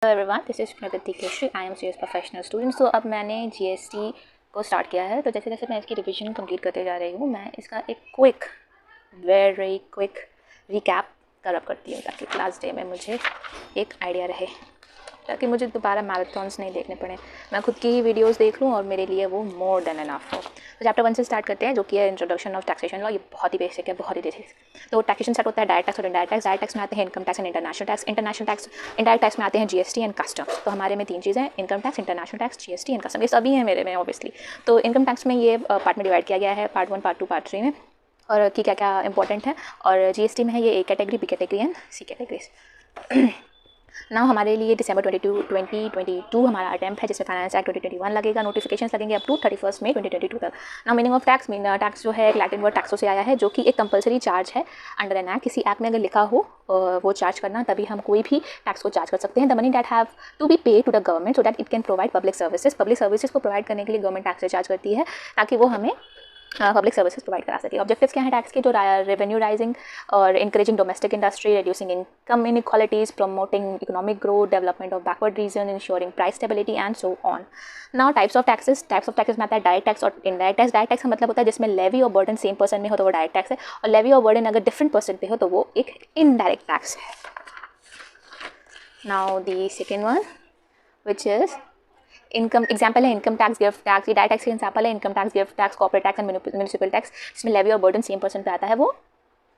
Hello everyone, this is Pragati Keshari. I am CS professional student. तो अब मैंने GST को स्टार्ट किया है, तो जैसे जैसे मैं इसकी रिवीजन कंप्लीट करते जा रही हूँ, मैं इसका एक वेरी क्विक रिकैप करती हूँ ताकि क्लास डे में मुझे एक आइडिया रहे, ताकि मुझे दोबारा मैराथन्स नहीं देखने पड़े, मैं खुद की ही वीडियोस देख लूँ और मेरे लिए वो मोर देन एनफ हो। तो चैप्टर 1 से स्टार्ट करते हैं, जो कि है इंट्रोडक्शन ऑफ टैक्सेशन लॉ। ये बहुत ही बेसिक है, बहुत ही बेसिक। तो टैक्सेशन स्टार्ट होता है डायरेक्ट टैक्स और इनडायरेक्ट टैक्स। डायरेक्ट टैक्स में आते हैं income tax and international tax. Indirect tax में आते हैं जीएसटी एंड कस्टम्स। तो हमारे में तीन चीज़ें हैं, income tax, international tax, GST and custom. ये सभी हैं मेरे में ऑब्वियसली। तो इनकम टैक्स में ये पार्ट में डिवाइड किया गया है, पार्ट 1, पार्ट 2, पार्ट 3 में, और कि क्या क्या इंपॉर्टेंट है। और जीएसटी में है ये A category, B category and C categories. ना हमारे लिए दिसंबर 2022 हमारा अटैम्प्ट है, जिसमें फाइनेंस एक्ट 2021 लगेगा। नोटिफिकेशंस लगेंगे अप टू 31 मई 2022 तक। ना मीनिंग ऑफ टैक्स, टैक्स जो है एक लैटिन वर्ड टैक्सो से आया है, जो कि एक कंपलसरी चार्ज है अंडर एन एक्ट। किसी एक्ट में अगर लिखा हो वो चार्ज करना, तभी हम कोई भी टैक्स को चार्ज कर सकते हैं। The money that have to be pay to the government so that it can provide public services को प्रोवाइड करने के लिए गवर्नमेंट टैक्स से चार्ज करती है, ताकि वो हमें पब्लिक सर्विसेज प्रोवाइड करा सके। ऑब्जेक्टिव्स क्या है टैक्स के? जो रेवेन्यू राइजिंग और encouraging domestic industry, reducing income inequalities, promoting economic growth, development of backward region, ensuring price stability and so on. Now types of taxes में आता है डायरेक्ट टैक्स और इनडायरेक्ट टैक्स। डायरेक्ट टैक्स का मतलब होता है जिसमें लेवी और बर्डन सेम पर्सन में हो तो वो डायरेक्ट टैक्स है, और लेवी और बर्डन अगर डिफरेंट पर्सन पे हो तो वो एक इनडायरेक्ट टैक्स है। Now the second one which is income. Example है इनकम टैक्स, गिफ्ट टैक्स। ये डायरेक्ट टैक्स के एग्जाम्पल है income tax, gift tax, corporate tax and municipal tax. जिसमें लेवी और बर्डन सेम पर्सन पे आता है वो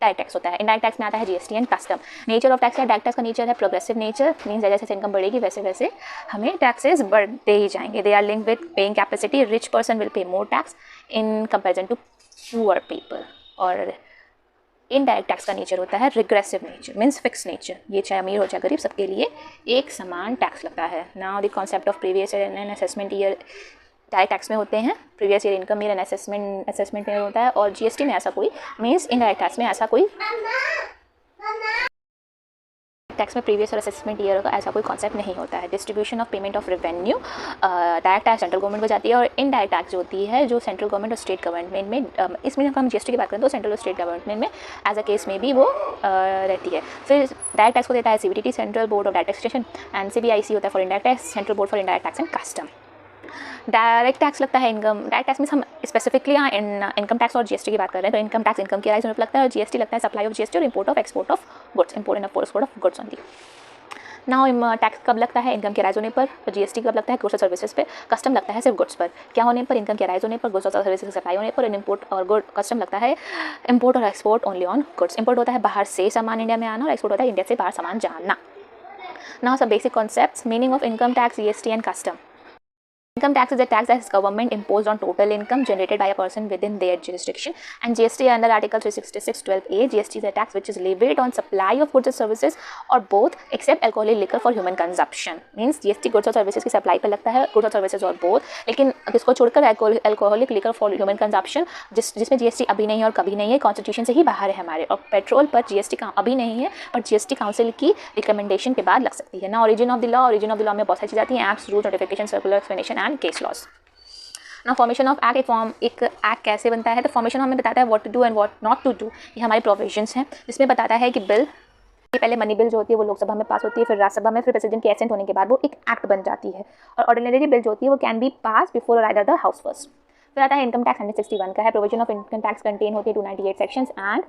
डायरेक्ट टैक्स होता है। इनडायरेक्ट टैक्स में आता है GST and custom. Nature of tax है, डायरेक्ट टैक्स का नेचर है प्रोग्रेसिव नेचर, मीन्स जैसे जैसे इनकम बढ़ेगी वैसे वैसे हमें टैक्सेस बढ़ते ही जाएंगे। They are link with paying capacity. Rich person will pay more tax in comparison to poor people. और इनडायरेक्ट टैक्स का नेचर होता है regressive nature, means fix nature. ये चाहे अमीर हो चाहे गरीब, सबके लिए एक समान टैक्स लगता है। Now the concept of previous year and assessment year direct tax में होते हैं, previous year income year and assessment year होता है। और जीएसटी में ऐसा कोई, मीन्स इनडायरेक्ट टैक्स में ऐसा कोई, टैक्स में प्रीवियस और असेसमेंट ईयर का ऐसा कोई कॉन्सेप्ट नहीं होता है। Distribution of payment of revenue, direct tax central government को जाती है, और इनडायरेक्ट टैक्स जो होती है जो सेंट्रल गवर्नमेंट और स्टेट गवर्नमेंट में, इसमें हम जीएसटी की बात करें तो सेंट्रल और स्टेट गवर्नमेंट में एज अ केस में भी वो रहती है। फिर डायरेक्ट टैक्स को देता है CBDT, central board of direct taxation, and CBIC होता है for indirect tax, central board for indirect tax and custom. Direct tax लगता है इनकम। डायरेक्ट टैक्स में हम स्पेसिफिकली यहाँ इनकम टैक्स और जीएसटी की बात कर रहे हैं, तो इनकम टैक्स इनकम के राइज होने पर लगता है, और जीएसटी लगता है सप्लाई ऑफ जीएसटी और import of export of goods, import and export of goods only. Now tax कब लगता है? इनकम के राइज होने पर। तो जीएसटी कब लगता है? गुड्स और सर्विसेज पे। कस्टम लगता है सिर्फ गुड्स पर। क्या होने पर? इनकम के राइज होने पर, गुड्स और सर्विसेज सप्लाई होने पर। इंपोर्ट और कस्टम लगता है इंपोर्ट और export only on goods. Import होता है बाहर से सामान इंडिया में आना, और एक्सपोर्ट होता है इंडिया से बाहर सामान जाना। नाउ सब basic concepts. Meaning of income tax, GST and custom. Income tax is a tax that is government imposed on total income generated by a person within their jurisdiction. And GST under Article 366(12)(a), GST is a tax which is levied on supply of goods or services or both except alcoholic liquor for human consumption. Means GST goods और services की supply पर लगता है, goods और services और both, लेकिन इसको छोड़कर alcoholic liquor for human consumption जिसमें GST अभी नहीं है और कभी नहीं है, कॉन्स्टिट्यूशन से ही बाहर है हमारे। और पेट्रोल पर GST का अभी नहीं है, पर GST काउंसिल की रिकमेंडेशन के बाद लग सकती है ना। ओरिजिन ऑफ द लॉ में बहुत सारी चीज़ आती हैं, acts, rules, notification, circular, explanation and case laws. ना फॉर्मेशन ऑफ एक्ट, एक एक्ट कैसे बनता है? तो फॉर्मेशन हमें बताता है what to do and what not to do. ये हमारे प्रोविजंस हैं, जिसमें बताता है कि बिल, पहले मनी बिल जो होती है वो लोकसभा में पास होती है, फिर राज्यसभा में, फिर प्रेसिडेंट के एसेंट होने के बाद वो एक एक्ट बन जाती है। और ऑर्डिनरी बिल जो होती है वो कैन बी पास बिफोर और आइदर द हाउस फर्स्ट। फिर आता है इनकम टैक्स 161 का है। Provision of income tax contain होती है 298 sections and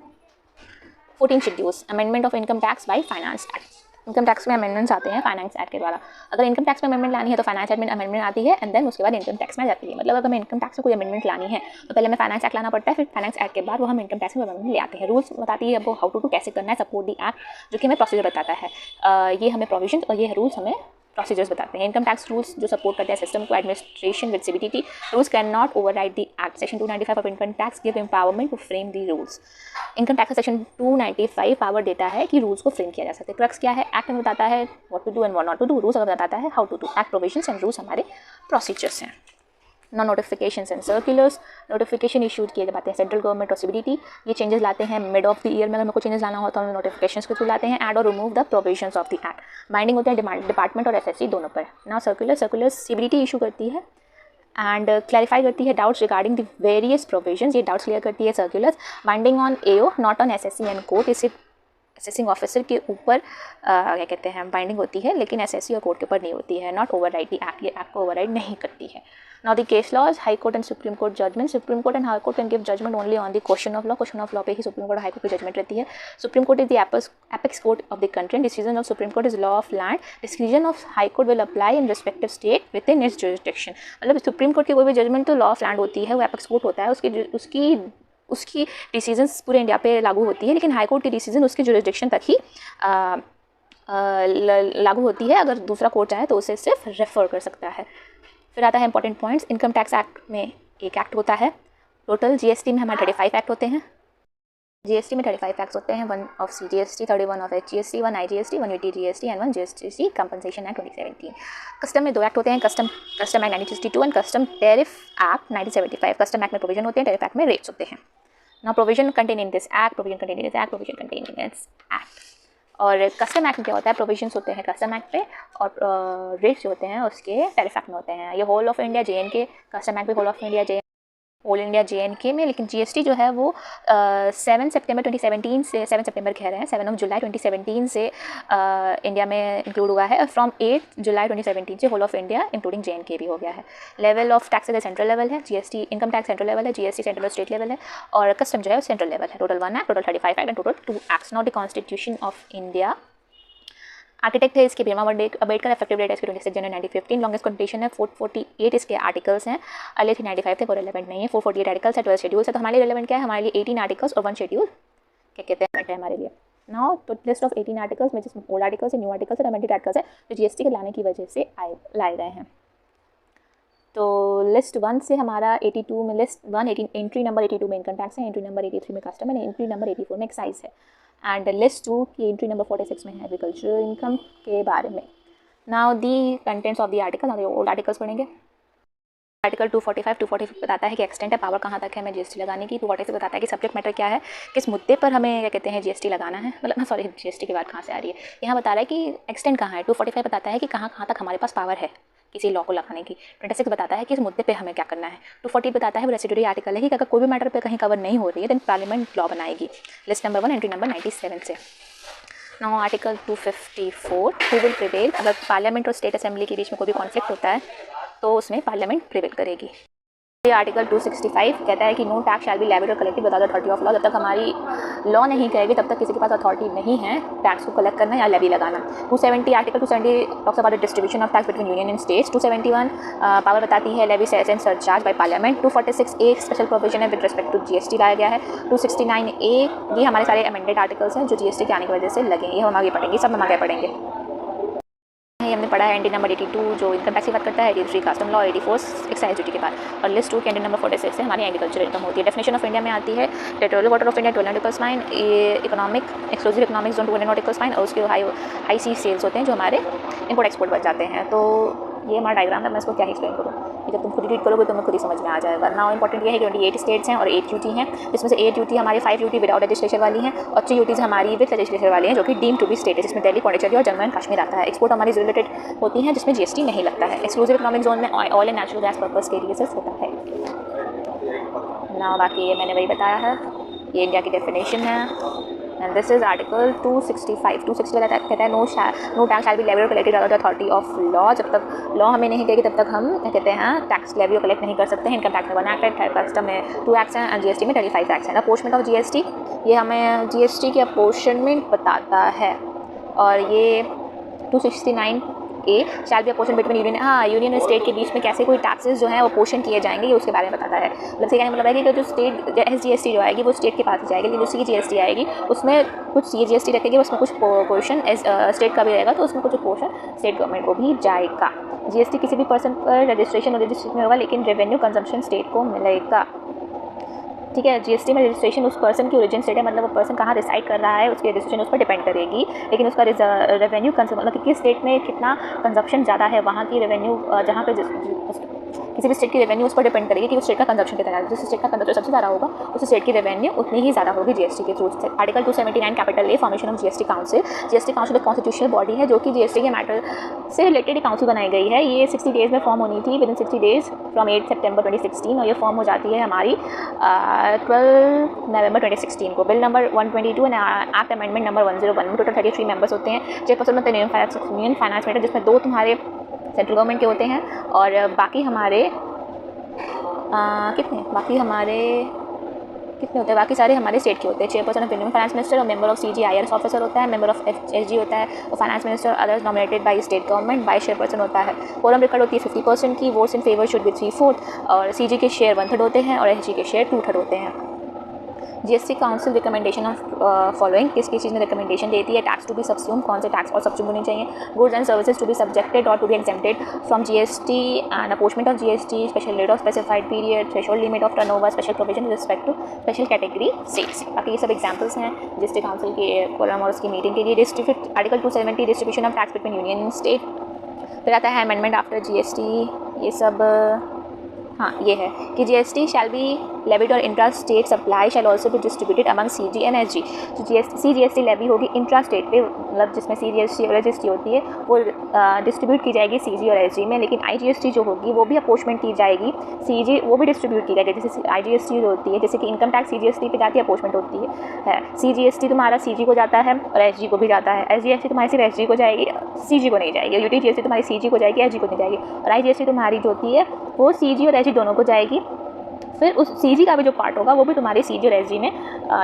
14 schedules. Amendment of income tax by finance act. Income tax में अमेंडमेंट्स आते हैं फाइनेंस एक्ट के द्वारा। अगर इनकम टैक्स में अमेंडमेंट लानी है तो फाइनेंस एक्ट में अमेंडमेंट आती है, एंड देन उसके बाद इनकम टैक्स में जाती है। मतलब अगर हमें इनकम टैक्स में कोई अमेंडमेंट लानी है तो पहले हमें फाइनेंस एक्ट लाना पड़ता है, फिर फाइनेंस एक्ट के बाद वो हम इनकम टैक्स में अमेंडमेंट ले आते हैं। रूल्स बताती है अब हाउ टू कैसे करना है, सपोर्ट दी एक्ट, जो कि हमें प्रोसीजर बताता है। ये हमें प्रोविजन और ये रूल्स हमें प्रोसीजर्स बताते हैं। इनकम टैक्स रूल्स जो सपोर्ट करते हैं सिस्टम को, administration with CBDT. Rules can not override the act. Section 295 of income tax give empowerment to frame the rules. Income tax section 295 power देता है कि रूल्स को फ्रेम किया जा सकता है। क्रक्स क्या है? एक्ट में बताता है what to do and what not to do, rules अगर बताता है how to do. Act provisions and rules हमारे प्रोसीजर्स हैं। Non notifications and circulars. Notification issued किए जाते हैं सेंट्रल गवर्नमेंट और सीबीडीटी। ये चेंजेस लाते हैं मिड ऑफ द ईयर में, अगर मेरे को चेंजेस लाना होता है तो नोटिफिकेशंस के थ्रू लाते हैं। ऐड और remove the provisions of the act. Binding होते हैं डिपार्टमेंट और एसएससी दोनों पर। ना सर्कुलर्स सीबीडीटी इशू करती है एंड क्लैरिफाई करती है doubts regarding the various provisions. ये डाउट्स क्लियर करती है circulars. Binding on AO not on SSC and court. इससे असेसिंग ऑफिसर के ऊपर क्या कहते हैं बाइंडिंग होती है, लेकिन एसएससी और कोर्ट के ऊपर नहीं होती है। नॉट ओवरराइड द एक्ट, ये एक्ट को ओवरराइड नहीं करती है। Now the case laws, high court and supreme court judgement. Supreme court and high court can give judgement only on the question of law. Question of law पे ही supreme court high court की judgement रहती है। Supreme court is the apex court of the country. Decision of supreme court is law of land. Decision of high court will apply in respective state with in its jurisdiction. मतलब supreme court की कोई भी judgement तो law of land होती है, वो apex court होता है, उसकी डिसीजंस पूरे इंडिया पे लागू होती है, लेकिन हाई कोर्ट की डिसीजन उसके जुरिसडिक्शन तक ही लागू होती है। अगर दूसरा कोर्ट चाहे तो उसे सिर्फ रेफर कर सकता है। फिर आता है important points. Income tax act में एक एक्ट होता है टोटल। जीएसटी में हमारे 35 एक्ट होते हैं। जीएसटी में 35 एक्ट्स होते हैं, 1 of CGST, 31 of HGST, 1 IGST, 1 UTGST and 1 GST compensation act 2017। Custom में 2 एक्ट होते हैं, custom act 1962 and custom tariff act 1975। Custom act में प्रोविजन होते हैं, टैरिफ एक्ट में रेट्स होते हैं। Now provision contain in this act, provision contain in this act, provision contain in this act. और कस्टम एक्ट में क्या होता है, प्रोविजंस होते हैं कस्टम एक्ट पे और रेट्स जो होते हैं उसके टैरिफ एक्ट में होते हैं। ये whole of India J N K, custom act भी whole of India all India J N K में, लेकिन जीएसटी जो है वो 7 सितंबर 2017 से 7 सितंबर कह रहे हैं 7 जुलाई 2017 से इंडिया में इंक्लूड हुआ है, और फ्रॉम 8 जुलाई 2017 से whole of India including J and K भी हो गया है। लेवल ऑफ टैक्सेस है सेंट्रल लेवल है, GST income tax central level है, जीएसटी सेंट्रल और स्टेट लेवल है, और कस्टम जो है सेंट्रल लेवल है। Total 1 act, total 35 act and total 2 acts. Not the constitution of India. Architect है इसके भीमा अम्बेडकर, इफेक्टिव डेट है इसकी 26 जनवरी 1915। लॉन्गेस्ट कंडीशन है 448 इसके आर्टिकल्स हैं, अर्ली 395 थे, वो रिलेवेंट नहीं है। 448 आर्टिकल्स है, 12 शेड्यूल्स है, तो हमारे लिए रिलेवेंट क्या है, हमारे लिए 18 आर्टिकल्स और 1 शेड्यूल क्या कहते हैं हमारे लिए। नाउ तो लिस्ट ऑफ 18 आर्टिकल्स में जिसमें ओल्ड आर्टिकल्स है, न्यू आर्टिकल्स है, अमेंडेड आर्टिकल्स है, जो जीएसटी के लाने की वजह से लाए गए हैं। तो लिस्ट 1 से हमारा 82 में लिस्ट 1 एंट्री नंबर 82 में इनकम टैक्स है, एंट्री नंबर 83 में कस्टम है, एंट्री नंबर 84 में एक्साइज है, एंड लिस्ट 2 की एंट्री नंबर 46 में है एग्रीकल्चरल इनकम के बारे में। Now the contents of the article, old articles पढ़ेंगे। आर्टिकल 245 बताता है कि एक्सटेंट है, पावर कहाँ तक है हमें जीएसटी लगाने की। 246 बताता है कि सब्जेक्ट मैटर क्या है, किस मुद्दे पर हमें क्या कहते हैं जीएसटी लगाना है, मतलब सॉरी जीएसटी की बात कहाँ से आ रही है, यहाँ बता रहा है कि एक्सटेंट कहाँ है। 245 बताता है कि कहाँ तक हमारे पास पावर है किसी लॉ को लगाने की। 26 बताता है कि इस मुद्दे पे हमें क्या करना है। 240 बताता है वो रेसिडुअरी आर्टिकल है कि अगर कोई भी मैटर पे कहीं कवर नहीं हो रही है देन पार्लियामेंट लॉ बनाएगी। लिस्ट नंबर 1 एंट्री नंबर 97 से। Now article 254 who will prevail. अगर पार्लियामेंट और स्टेट असेंबली के बीच में कोई भी कॉन्फ्लिक्ट होता है तो उसमें पार्लियामेंट प्रिवेल करेगी। ये आर्टिकल 265 कहता है कि no tax shall be levied और collected without authority of law. जब तक हमारी लॉ नहीं कहेगी तब तक किसी के पास अथॉरिटी नहीं है टैक्स को कलेक्ट करना या लेवी लगाना। 270 article 270 talks about the distribution of tax between union and states. 271 power बताती है levy cess and surcharge by parliament. 246 एक स्पेशल प्रोविजन है विद रिस्पेक्ट टू जीएसटी लाया गया है। 269 ये हमारे सारे अमेंडेड आर्टिकल्स हैं जो जीएसटी के आने की वजह से लगे, ये हम आगे पढ़ेंगे, सब हम आगे पढ़ेंगे। ये हमने पढ़ा है एंट्री नंबर 82 जो इनकम टैक्स की बात करता है, 83 कस्टम लॉ, 84 एक्साइज ड्यूटी के बाद, और लिस्ट 2 की एंट्री नंबर 46 से हमारी एग्रीकल्चर इनकम होती है। डेफिनेशन ऑफ इंडिया में आती है territorial water of India 12 nautical mile, economic exclusive economic zone 200 nautical mile, और उसके हाई सी सेल्स होते हैं जो हमारे इंपोर्ट एक्सपोर्ट बच जाते हैं। तो ये हमारा डायग्राम है, मैं इसको क्या एक्सप्लेन करूँ, जब तुम खुद रीड करोगे तो तुम्हें खुद ही समझ में आ जाएगा। नाउ इंपॉर्टेंट ये है कि 28 स्टेट्स हैं और 8 यूटी हैं, जिसमें से 8 यूटी हमारी 5 यूटी विदाउट लेजिस्लेचर वाली हैं और 3 यूटीज़ हमारी विद लेजिस्लेचर वाली हैं जो कि डीम टू बी स्टेट है, जिसमें दिल्ली, पौंडीचेरी और जम्मू एंड कश्मीर आता है। एक्सपोर्ट हमारी रिलेटेड होती हैं जिसमें जीएसटी नहीं लगता है। एक्सक्लूसिव इकोनॉमिक जोन में oil and natural gas purpose के लिए सिर्फ होता है। ना बाकी ये मैंने वही बताया है, ये इंडिया की डेफिनेशन है। And this is article 265। 260 कहता है no tax shall be levied और collected under the authority of law. जब तक लॉ हमें नहीं कहेगी तब तक हम कहते हैं टैक्स लेवी और कलेक्ट नहीं कर सकते हैं। इनकम टैक्स में 1 एक्ट है, कस्टम में 2 एक्ट्स हैं, एंड जीएसटी में 35 एक्ट्स हैं। अपोर्शमेंट ऑफ जीएसटी, ये हमें जीएसटी की अपोर्शनमेंट बताता है, और ये 269 A shall be apportion between union, union और स्टेट के बीच में कैसे कोई टैक्सेस जो है वो अपोर्शन किए जाएंगे, ये उसके बारे में बताता है। मतलब से मतलब है कि जो स्टेट एसजीएसटी जो आएगी वो स्टेट के पास जाएगी, लेकिन जो सीजीएसटी आएगी उसमें कुछ सीजीएसटी रखेगी, उसमें कुछ पोर्शन स्टेट का भी रहेगा, तो उसमें कुछ पोर्शन स्टेट गवर्नमेंट को भी जाएगा। जीएसटी किसी भी पर्सन पर रजिस्ट्रेशन और रजिस्ट्रेशन में होगा, लेकिन रेवेन्यू कंजम्पशन स्टेट को मिलेगा। ठीक है, जीएसटी में रजिस्ट्रेशन उस पर्सन की ओरिजिन स्टेट है, मतलब वो पर्सन कहाँ रिसाइड कर रहा है उसकी रजिस्ट्रेशन उस पर डिपेंड करेगी, लेकिन उसका रेवेन्यू मतलब कि किस स्टेट में कितना कंजप्शन ज़्यादा है, वहाँ की रेवेन्यू जहाँ पे किसी भी स्टेट की रेवेन्यू उस पर डिपेंड करेगी कि उस स्टेट का कंजप्शन कितना ज़्यादा है। जिस स्टेट का कंजप्शन सबसे ज़्यादा होगा उस स्टेट की रेवेन्यू उतनी ही ज़्यादा होगी जीएसटी के through. Article 279 capital a formation of GST council. GST council एक कॉन्स्टिट्यूशनल बॉडी है जो कि जीएसटी के मैटर से रिलेटेड काउंसिल बनाई गई है। ये 60 डेज़ में फॉर्म होनी थी, विद इन 60 डेज़ फ्रॉम 8 सितंबर 2016, और ये फॉर्म हो जाती है हमारी 12 नवंबर 2016 को। Bill number 122 and act amendment number 101 में टोटल 33 मेंबर्स होते हैं। चेयरपर्सन होते हैं यूनियन फाइनेंस मिनिस्टर, जिसमें 2 तुम्हारे सेंट्रल गवर्नमेंट के होते हैं और बाकी हमारे कितने होते हैं, बाकी सारे हमारे स्टेट के होते हैं। Chairperson of union finance minister और मेंबर ऑफ CGIRS ऑफिसर होता है, मेंबर ऑफ FSG होता है और finance minister others nominated by state government by chairperson होता है। कोरम रिकॉर्ड होती है 50% की, votes in favour should be 3/4 और CG के शेयर 1/3 होते हैं और SG के शेयर 2/3 होते हैं। GST council recommendation of following, किस चीज़ में रिकमेंडेशन देती है? टैक्स टू बी सब्स्यूम, कौन से टैक्स और सब्स्यूम होनी चाहिए? Goods and services to be subjected और to be exempted from GST and apportionment of GST, special rate of specified period, threshold limit of turnover, special provision with respect to special category states. बाकी ये सब examples हैं GST council के quorum और उसकी meeting के लिए। Article 270 distribution of tax between union and state. फिर आता है अमेंडमेंट आफ्टर GST, ये सब हाँ ये है कि GST शैल बी लेविड और intra state supply shall also be distributed among CG and SG। जो CGST लेवी होगी इंट्रा स्टेट पे, मतलब जिसमें CGST और SGST होती है वो डिस्ट्रीब्यूट की जाएगी CG और SG में, लेकिन IGST जो होगी वो भी अपोर्चमेंट की जाएगी CG, वो भी डिस्ट्रीब्यूट की जाएगी। जैसे IGST जो होती है, जैसे कि इनकम टैक्स CGST पे जाती है, अपोर्चमेंट होती है। CGST तुम्हारा CG को जाता है और SG को भी जाता है। SGST तुम्हारी सिर्फ SG को जाएगी, CG को नहीं जाएगी। UTGST तुम्हारी CG को जाएगी, SG को नहीं जाएगी। और IGST तुम्हारी जो होती है वो CG और SG दोनों को जाएगी। फिर उस CG का भी जो पार्ट होगा वो भी तुम्हारे CG और SG में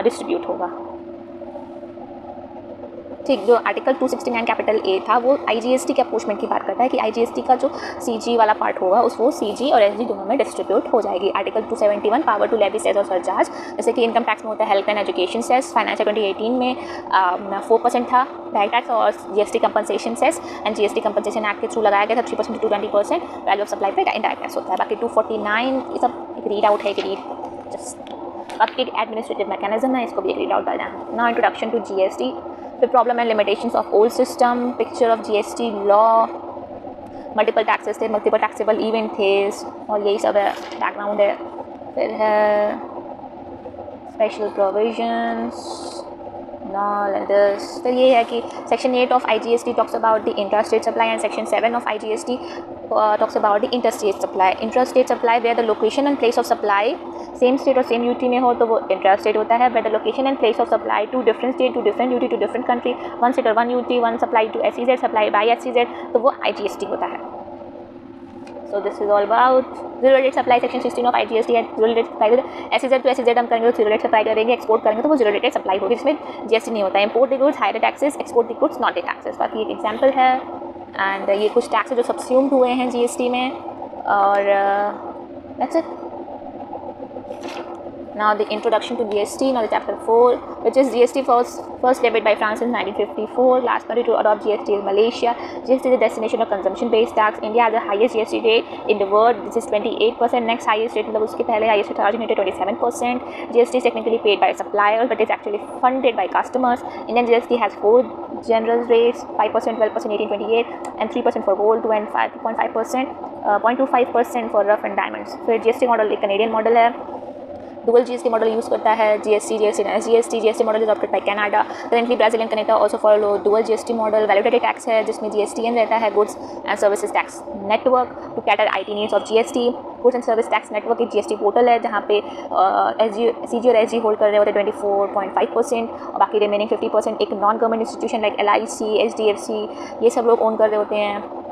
डिस्ट्रीब्यूट होगा। ठीक, जो आर्टिकल 269 कैपिटल A था वो IGST के अपोर्चमेंट की बात करता है कि IGST का जो CG वाला पार्ट होगा वो CG और SG दोनों में डिस्ट्रीब्यूट हो जाएगी। Article 271 power to levy cess और सरचार्ज, जैसे कि इनकम टैक्स में होता है health and education cess, financial 2018 में 4% था डायरेक्ट टैक्स और GST compensation cess and GST compensation act के थ्रू लगाया गया था 3% टू 20% वैल्यू ऑफ सप्लाई पे इनडायरेक्ट टैक्स होता है। बाकी 249 ये सब एक रीड आउट है कि रीड जस्ट बाकी एक एडमिनिस्ट्रेटिव मैकेनिज्म है, इसको भी एक रीड आउट करना है। नाउ इंट्रोडक्शन टू GST, फिर problem and limitations of old system, picture of GST law, multiple taxes थे, मल्टीपल टैक्सेबल इवेंट थे और यही सब है, बैकग्राउंड है। फिर है special provisions knoll and this. फिर ये है कि section 8 of IGST talks about the intra state supply and section 7 of IGST talks about the interstate supply. Intrastate supply where the location and place of supply same state और same UT में हो तो वो intrastate होता है। where the location and place of supply to different state, to different duty, to different country, one state or one UT, one supply to SEZ, supply by SEZ, तो वो IGST होता है। So this is all about zero rate supply section 16 of IGST and zero rate supply SEZ to SEZ हम करेंगे तो zero rate supply करेंगे, export करेंगे तो वो zero rate supply होगी जिसमें GST नहीं होता है। Import the goods higher taxes, export the goods not the taxes. बाकी एक एग्जाम्पल है एंड ये कुछ टैक्स जो सब्स्यूम्ड हुए हैं GST में और that's it. Now the introduction to GST, now the chapter 4, which is GST first levied by France in 1954. Last country to adopt GST is Malaysia. GST is a destination of consumption-based tax. India has the highest GST rate in the world. This is 28%. Next highest rate, मतलब उसके पहले highest rate originated 27%. GST is technically paid by suppliers, but is actually funded by customers. Indian GST has 4 general rates: 5%, 12%, 18, 28, and 3% for gold, 2 and 5.5%, 0.25% for rough and diamonds. फिर GST model एक Canadian model है, dual GST model use करता है GST and SGST। GST model is opted by Canada. Currently Brazil and Canada also follow dual GST model. Validated tax है जिसमें GSTN रहता है, goods and services tax network to cater IT needs of GST। Goods and service tax network एक GST portal है जहाँ पे CG और SG hold कर रहे होते हैं 24.5% और बाकी रिमेनिंग 50% एक non government institution like LIC, HDFC ये सब लोग ओन कर रहे होते हैं।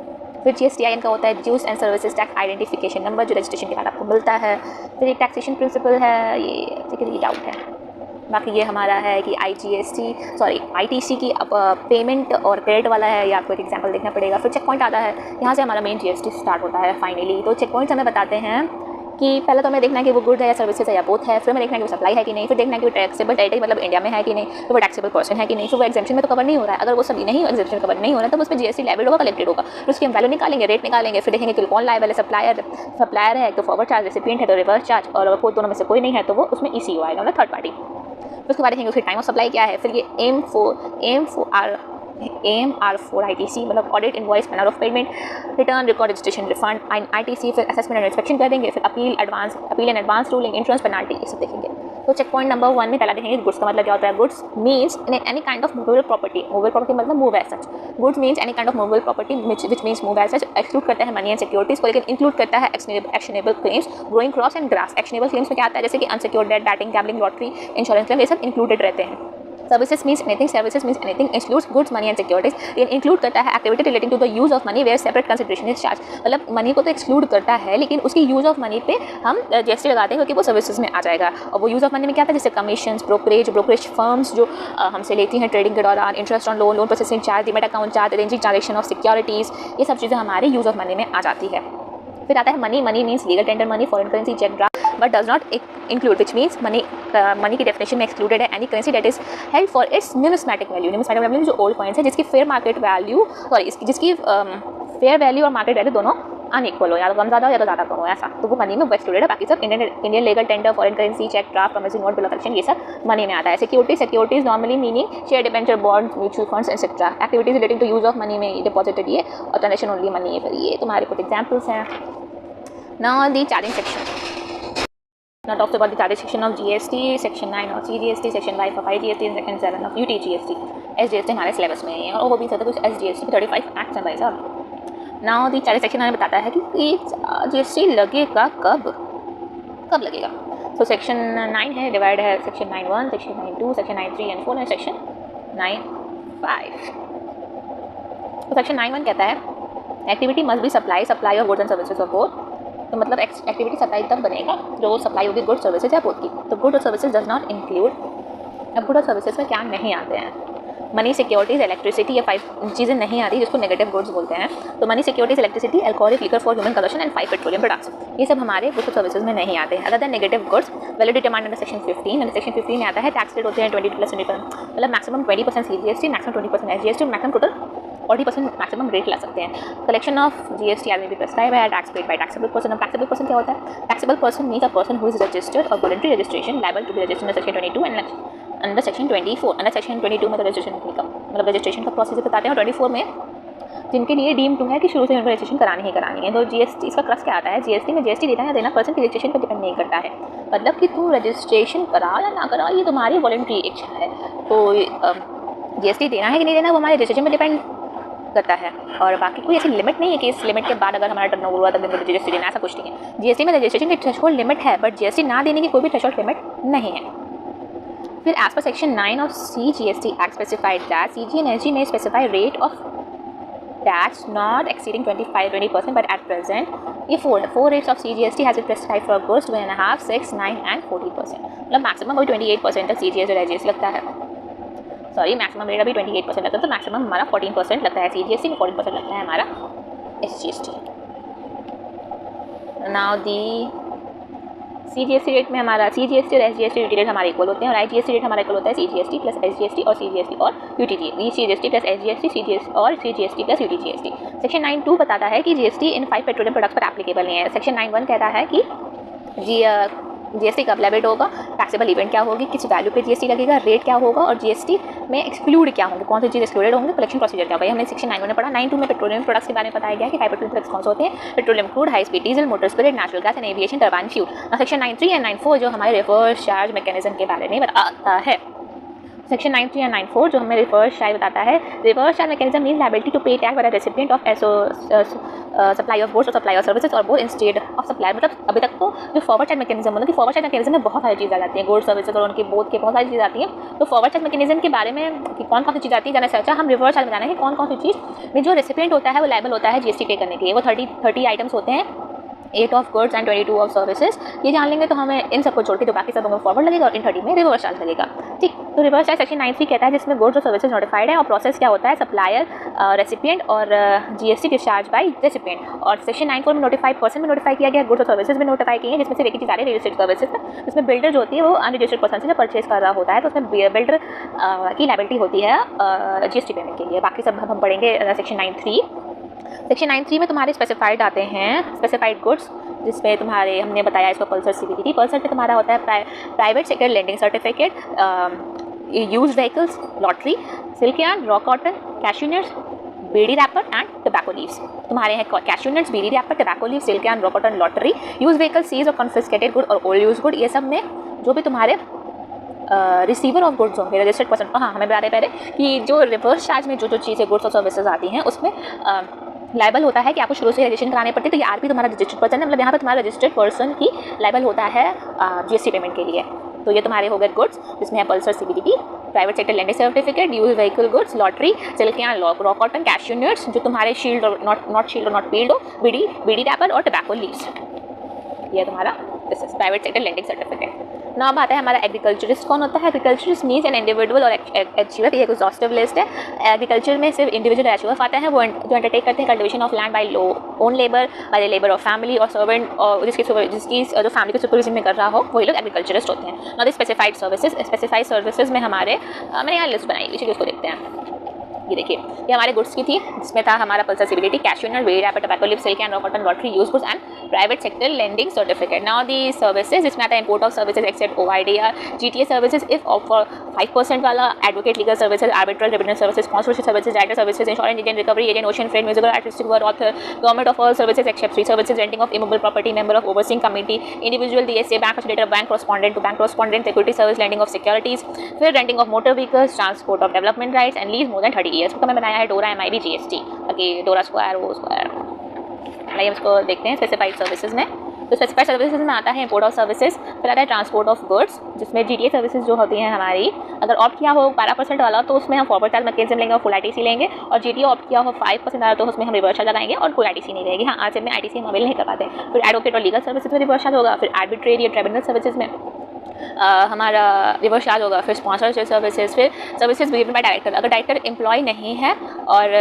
फिर GSTIN का होता है goods and services tax identification number जो रजिस्ट्रेशन के बाद आपको मिलता है। फिर एक टैक्सेशन प्रिंसिपल है, ये एक रीड आउट है। बाकी ये हमारा है कि ITC की पेमेंट और क्रेडिट वाला है, ये आपको एक एग्जांपल देखना पड़ेगा। फिर चेक पॉइंट आता है, यहाँ से हमारा मेन GST स्टार्ट होता है फाइनली। तो चेक पॉइंट्स हमें बताते हैं कि पहले तो हमें देखना है कि वो गुड है या सर्विसेज है या बोथ है, फिर हमें देखना है कि वो सप्लाई है कि नहीं, फिर देखना है कि वो टैक्सेबल टेरिटरी मतलब इंडिया में है कि नहीं, फिर वो टैक्सेबल पर्सन है कि नहीं, फिर वो एग्जेम्पशन में तो कवर नहीं हो रहा है। अगर वो सभी नहीं एग्जेम्पशन कवर नहीं हो रहा है तो उस पर GST लेविड होगा, कलेक्टेड होगा, फिर उसकी हम वैल्यू निकालेंगे, रेट निकालेंगे, फिर देखेंगे कि कौन लायबल है, सप्लायर है तो फॉरवर्ड चार्ज, रेसिपिएंट है तो रिवर्स चार्ज, और अगर कोई दोनों में से कोई नहीं है तो वो उसमें ECO आएगा मतलब थर्ड पार्टी। फिर उसके बाद देखेंगे फिर टाइम ऑफ सप्लाई क्या है, फिर ये AMR4 ITC मतलब audit, invoice, manner of payment, return, record, registration, refund, ITC, फिर असेसमेंट एंड इंस्पेक्शन करेंगे, फिर appeal and advance ruling, insurance, penalty, ये सब देखेंगे। तो चेक पॉइंट नंबर 1 में पहला देखेंगे गुड्स का मतलब क्या होता है। Goods means any kind of movable property. Movable property मतलब move as such. Goods means any kind of movable property which means move as such. Exclude करता है मनी एंड सिक्योरिटीज को, लेकिन इंक्लूड करता है actionable claims, growing crops and grass. Actionable claims में क्या आता है, जैसे कि unsecured debt, betting, gambling, lottery, insurance claim, ये सब इंक्लूडेड रहते हैं। Services means anything, services means anything includes goods, money and securities. ये इंक्लूड करता है activity relating to the use of money where separate consideration is charge. मतलब money को तो एक्सक्लूड करता है, लेकिन उसकी यूज ऑफ मनी पे हम जीएसटी लगाते हैं क्योंकि वो सर्विसेज में आ जाएगा। और वो यूज ऑफ मनी में क्या आता है, जैसे कमीशन, ब्रोकरेज फर्म्स जो हमसे लेती हैं ट्रेडिंग के दौरान, interest on loan processing charge, demat account charge, arranging transaction of securities, ये सब चीज़ें हमारे यूज ऑफ मनी में आ जाती है। फिर आता है money. Money means legal tender money, foreign currency, cheque, draft, but does not include, which means money की डेफिनेशन में एक्सक्लूडेड है any currency that is held for its numismatic value. Numismatic value जो ओल्ड कॉइन्स है जिसकी fair market value जिसकी fair value और market value दोनों unequal हो, या तो कम ज़्यादा हो या तो ज़्यादा कम हो, ऐसा, तो वो मनी में एक्सक्लूडेड है। बाकी सब Indian legal tender, foreign currency, cheque, draft, promissory note, bill of collection, ये सब मनी में आता है। Securities normally meaning share, debenture, bond, mutual funds etcetera. Activities relating to use of money में डिपॉजिटेड ये, और ट्रांजेक्शन ओनली मनी है। फिर ये तुम्हारे कुछ एग्जाम्पल्स हैं। Now the charging section. Now talks about the charging section of GST, section 9 of CGST, section 5 of IGST, and section 7 of UTGST. SGST हमारे सिलेबस में है और वो भी सकता है कुछ SGST 35 एक्ट है भाई साहब। नाउ दी चार्जिंग सेक्शन हमें बताता है कि GST लगेगा कब लगेगा। तो सेक्शन 9 है, डिवाइड है section 9(1), section 9(2), section 9(3) and 4 and section 9(5). तो सेक्शन 9(1) कहता है activity must be supply of goods and services of both. तो मतलब एक्टिविटी सप्लाई तब बनेगा जो सप्लाई होगी गुड सर्विसेज या बोथ की। तो गुड और सर्विसेज डज नॉट इंक्लूड। अब गुड और सर्विसेज में क्या नहीं आते हैं, मनी, सिक्योरिटीज, इलेक्ट्रिसिटी, ये 5 चीज़ें नहीं आती जिसको नेगेटिव गुड्स बोलते हैं। तो money, securities, electricity, alcoholic liquor for human consumption and 5 petroleum products, ये सब हमारे गुड्स और सर्विसेज में नहीं आते हैं। Other than negative goods value determined under section 15। Under section 15 में आता है टैक्स रेट होते हैं 20+20%, मतलब maximum 20% CGST, maximum 20% SGST, maximum total 40% maximum rate ला सकते हैं। कलेक्शन ऑफ GST आर में भी प्रेस्क्राइब है। Tax paid by taxable person. अब टैक्सेबल पर्सन क्या होता है, taxable person means a person who is registered और voluntary registration liable to be registered under section 22 and under section 24। Under section 22 में तो रजिस्ट्रेशन का प्रोसेस बताते हैं, और 24 में जिनके लिए डीम टू है कि शुरू से उनको रजिस्ट्रेशन करानी ही करानी है। तो GST इसका क्रक्स क्या आता है, GST में GST देना या देना पर्सन की रजिस्ट्रेशन पर डिपेंड नहीं करता है। मतलब कि तू रजिस्ट्रेशन करा या ना करा ये तुम्हारी वॉलंटरी इच्छा है। तो GST देना है कि नहीं देना वो हमारे रजिस्ट्रेशन पर डिपेंड करता है, और बाकी कोई ऐसी लिमिट नहीं है कि इस लिमिट के बाद अगर हमारा टर्नओवर हुआ तब GST देना, ऐसा कुछ नहीं है। GST में रजिस्ट्रेशन की थ्रेशोल्ड लिमिट है, बट GST ना देने की कोई भी थ्रेशोल्ड लिमिट नहीं है। फिर as per section 9 of CGST act specified that CG and SG may specify rate of tax not exceeding 20%, but at present ये 4 rates of CGST has been prescribed for goods 2.5%, 6%, 9% and 14%। मतलब maximum कोई 28% तक CGST और SGST लगता है। Sorry, maximum rate अभी 28% लगता है, तो मैक्सिमम हमारा 14% लगता है CGST में, 14% लगता है हमारा SGST। Now the CGST rate में हमारा CGST और SGST रेट हमारे इक्वल होते हैं, और IGST रेट हमारा इक्वल होता है CGST प्लस SGST और CGST और UTG। CGST plus SGST, CGST और CGST प्लस UTGST। सेक्शन 9(2) बताता है कि GST इन 5 पेट्रोलियम प्रोडक्ट्स पर एप्लीकेबल नहीं है। सेक्शन 9(1) कहता है कि GST कब लेविट होगा, टैक्सेबल इवेंट क्या होगी, किस वैल्यू पे GST लगेगा, रेट क्या होगा, और GST में एक्सक्लूड क्या होंगे, कौन सी चीज़ एक्सक्लूडेड होंगे, कलेक्शन प्रोसीजर क्या होगा। हमने सेक्शन 9(1) में पढ़ा। 9(2) में पेट्रोलियम प्रोडक्ट्स के बारे में बताया गया कि 5 पेट्रोलियम प्रोडक्ट्स कौन से होते हैं, petroleum crude, high speed diesel, motor spirit, natural gas and aviation turbine fuel. और सेक्शन 9(3) एंड 9(4) जो हमारे रिवर्स चार्ज मैकेनिज्म के बारे में बताता है। सेक्शन 9(3) एंड 9(4) जो हमें रिवर्स चार्ज बताता है, reverse charge mechanism mean liability to pay tax by the recipient of supply of goods और सप्लाई ऑफ सर्विसेज और बोथ इंस्टेड ऑफ सप्लाई। मतलब अभी तक तो जो फॉरवर्ड चार्ज मैकेनिज्म मतलब कि फॉरवर्ड चार्ज मैकेनिज्म में बहुत सारी चीज़ आ जाती हैं, गुड्स सर्विसेज और उनकी बोथ के बहुत सारी चीज़ आती हैं। तो फॉरवर्ड चार्ज मैकेनिज्म के बारे में कि कौन कौन सी चीज़ आती है जाना चाहता हम रिवर्स चार्ज में जाना है कौन कौन सी चीज़ में जो रेसिपिएंट होता है वो लायबल होता है GST पे करने के लिए। वो 30 आइटम्स होते हैं, 8 of goods and 22 of services. ये जान लेंगे तो हमें इन सबको छोड़ के जो बाकी सब हमें फॉरवर्ड लगेगा और इन 30 में रिवर्स चार्ज लगेगा। ठीक, तो रिवर्स चार्ज सेक्शन 9(3) कहता है जिसमें गुड्स और सर्विसेज नोटिफाइड है, और प्रोसेस क्या होता है, सप्लायर, रेसिपिएंट और GST डिस्चार्ज बाय रेसिपिएंट। और सेक्शन 9(4) में नोटिफाइड पर्सन में नोटिफाई किया गया, गुड्स और सर्विसेज में नोटिफाई किए हैं, जिसमें से एक ही चीज़ आ रही है रजिस्टर्ड सर्विसेज में, जिसमें बिल्डर जो होती है वो अनरजिस्टर्ड पर्सन से जब परचेज कर रहा होता है तो उसमें बिल्डर की लायबिलिटी होती है GST पेमेंट के लिए। बाकी सब हम पढ़ेंगे सेक्शन 9(3). सेक्शन 9(3) में तुम्हारे स्पेसिफाइड आते हैं स्पेसिफाइड गुड्स, जिसमें तुम्हारे हमने बताया इसको पल्सर CVT। पल्सर पे तुम्हारा होता है private sector lending certificate, used vehicles, lottery, silk yarn, raw cotton, cashew nuts, beedi wrapper and tobacco leaves. तुम्हारे हैं cashew nuts, beedi wrapper, tobacco leaves, silk yarn, raw cotton, lottery, use vehicle, seize और confiscated good और old use good. ये सब में जो भी तुम्हारे रिसीवर ऑफ गुड्स होंगे रजिस्टर्ड पर्सन। हाँ, हमें बता दें पहले कि जो रिवर्स चार्ज में जो चीज़ें गुड्स और सर्विसेज आती हैं उसमें लाइबल होता है कि आपको शुरू से रजिस्ट्रेशन कराने पड़ती है। तो ये आरपी तुम्हारा रजिस्टर्ड पर्सन है, मतलब यहाँ पर तुम्हारा रजिस्टर्ड पर्सन ही लाइबल होता है जीएसटी पेमेंट के लिए। तो ये तुम्हारे हो गए गुड्स, जिसमें है Pulsar CBDT, private sector lending certificate, use vehicle goods, lottery, silk yarn, raw cotton, cashew nuts, जो तुम्हारे शील्ड और नॉट पील्ड हो, बीडी रैपर और टबैको लीव्स। ये तुम्हारा this is private sector lending certificate. ना अब आता है हमारा एग्रीकल्चरिस्ट कौन होता है। एग्रीकल्चरिस्ट मीन्स एन इंडिविजुअल और एचयूएफ, ये एग्जॉस्टिव लिस्ट है। एग्रीकल्चर में सिर्फ इंडिविजुअल एचयूएफ आता है, वो जो अंडरटेक करते हैं cultivation of land by own labour, by labour of family और सर्वेंट, और जिसकी जो फैमिली को सुपरविजन में कर रहा हो वही लोग एग्रीकल्चरिस्ट होते हैं। Not specified services, specified services में हमारे मैंने यहाँ लिस्ट बनाई, चलिए उसको देखते हैं। ये देखिए, ये हमारे गुड्स की थी, जिसमें था हमारा पल्सर CBDT, cashew nut, very wrapper, tobacco leaf, silk and raw cotton, lottery, use goods and private sector lending certificate. Now the services, इसमें आता है import of services except OIDR, GTA services if for 5% वाला, advocate legal services, arbitral tribunal services, sponsorship services, director services, insurance agent, recovery agent, ocean freight, musical artistic work author, government of all services except free services, renting of immovable property, member of overseeing committee, individual DSA, bank facilitator, bank correspondent to bank correspondent, security service, lending of securities, फिर renting of motor vehicles, transport of development rights and lease more than 30 years. तो मैं बनाया है डोरा MIB GST, ताकि डोरा square वो square. आइए इसको देखते हैं स्पेसिफाइड सर्विसेज में। तो स्पेसिफाइड सर्विसेज में आता है इंपोर्ट ऑफ सर्विसेज, फिर आता है ट्रांसपोर्ट ऑफ गुड्स, जिसमें जीटीए सर्विसेज जो होती हैं हमारी, अगर ऑप्ट किया हो 12% वाला तो उसमें हम फॉरवर्ड चार्ज मैकेनिज्म लेंगे और फुल आईटीसी लेंगे, और जीटीए ऑप्ट किया हो 5% वाला तो उसमें हम रिवर्स चार्ज लगाएंगे और फुल आईटीसी नहीं रहेगी। हाँ, आज में आईटीसी हम अवेल नहीं कर पाते। फिर एडवोकेट और लीगल सर्विसेज में रिवर्स चार्ज होगा, फिर आर्बिट्रेरी और ट्रिब्यूनल सर्विसेज में हमारा रिवर्स चार्ज होगा, फिर स्पॉन्सरशिप सर्विसेज, फिर सर्विसेज गिवन बाय डायरेक्टर। अगर डायरेक्टर एम्प्लॉय नहीं है और